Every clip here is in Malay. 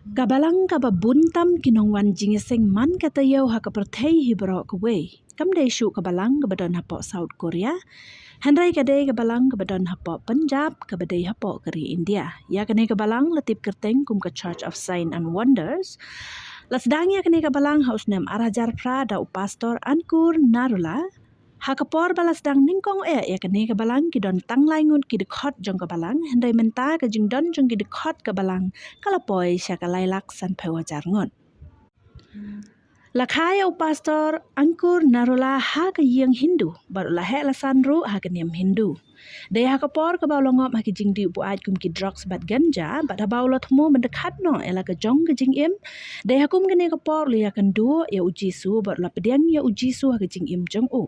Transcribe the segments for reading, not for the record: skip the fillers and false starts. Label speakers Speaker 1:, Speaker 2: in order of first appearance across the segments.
Speaker 1: Kabalang kaba buntam kinongwan jingeseng man katayo ha kapertei hibro kwe. Kamdei shu kabalang kabadon hapo South Korea. Hynrei kadei kabalang kabadon hapo Punjab kabadei hapo kari India. Ya kane kabalang latip kerteng kum ke Church of Sign and Wonders. Lasdang ya kane kabalang haus nem arajar pra da pastor Ankur Narula. Hakapor balas dang ningkong ya kane kabalang kidon tanglai ngut kidekot jong kabalang Hynrei menta ka jingdon jong kidekot kabalang kalapoi syakalai laksan pewajar ngut. Lakhaya pastor Ankur Narula ha ka yang Hindu baru lahek lasan ru ha ka niam Hindu. Daya hakapor ka baulongop ha ki jingdi buat kum ki drugs bat ganja bat habaulot mo mendekat no ela ka jong ka jingim. Daya hakum kene kapor li akan du ya uji su bat la pediang ya uji su ha ka jingim jong u.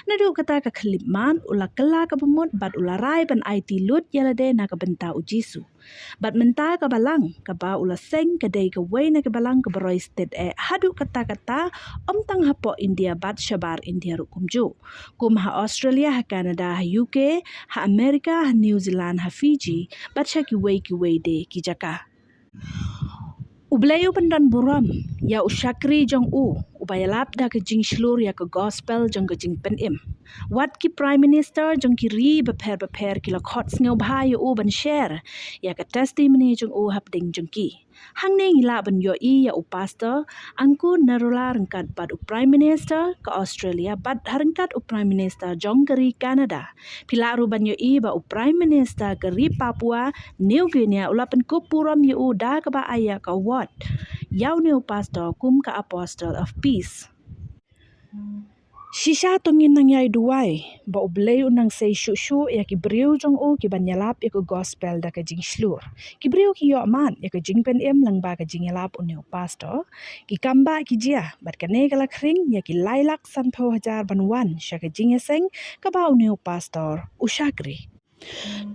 Speaker 1: Nadu kata ka khlipman ula kala ka bumut bat ula rai ban IT lut yala de na ka benta uji su. Bat menta ka balang ka ba ula seng ka dei ka wei na ka balang ka beroi sted hadu kata-kata om tang hapo India bat syabar India rukum ju. Kum ha Australia ha Canada ha UK ha Amerika ha New Zealand ha Fiji bat sya ki wei de ki jaka. Ublayu pendan buram ya usyakri jong u ubayalap da ke jing shlur ya ke gospel jong ke jing penim. Wat ki prime minister jong ki ri beper ki lakot ngau bhai u ban share ya ke testimony jong u hap ding jong ki. Hang ne ngila ban yo i ya u pastor Ankur Narula rengkat bat u prime minister ke Australia bat harengkat u prime minister jong ke ri Canada. Pila ru ban yo i ba u prime minister ke ri Papua New Guinea ulapan ku puram yo u da ke ba aya ka wat. Yau ne u pastor kum ka apostle of peace. Shisha tongin nang yai duai ba ubleu nang sei shu ya ki briu jong u ki banyalap ya ke gospel da ka jing shlur ki briu ki yo man ya ke jing pen em lang ba ka jing yalap uneu pastor ki kamba ki jia bat ka ne kala khring ya ki lailak san pho hajar banwan sha ka jing eseng ka ba uneu pastor ushakri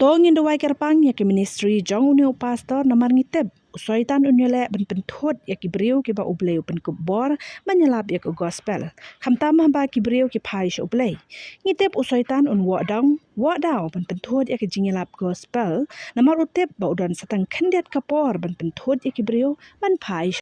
Speaker 1: tongin duai kerpang ya ki ministry jong uneu pastor namar ngiteb Usaitan unyele ben pynthut ya ki briu ki ba ubleu pen kubor menyelap ya ke gospel. Kamtamah ba ki briu ki paish ublei. Ngitep usaitan un wadau ben pynthut ya ki jingelap gospel. Namar utip ba udon satang kendiat kapor ben pynthut ya ki briu ben paish.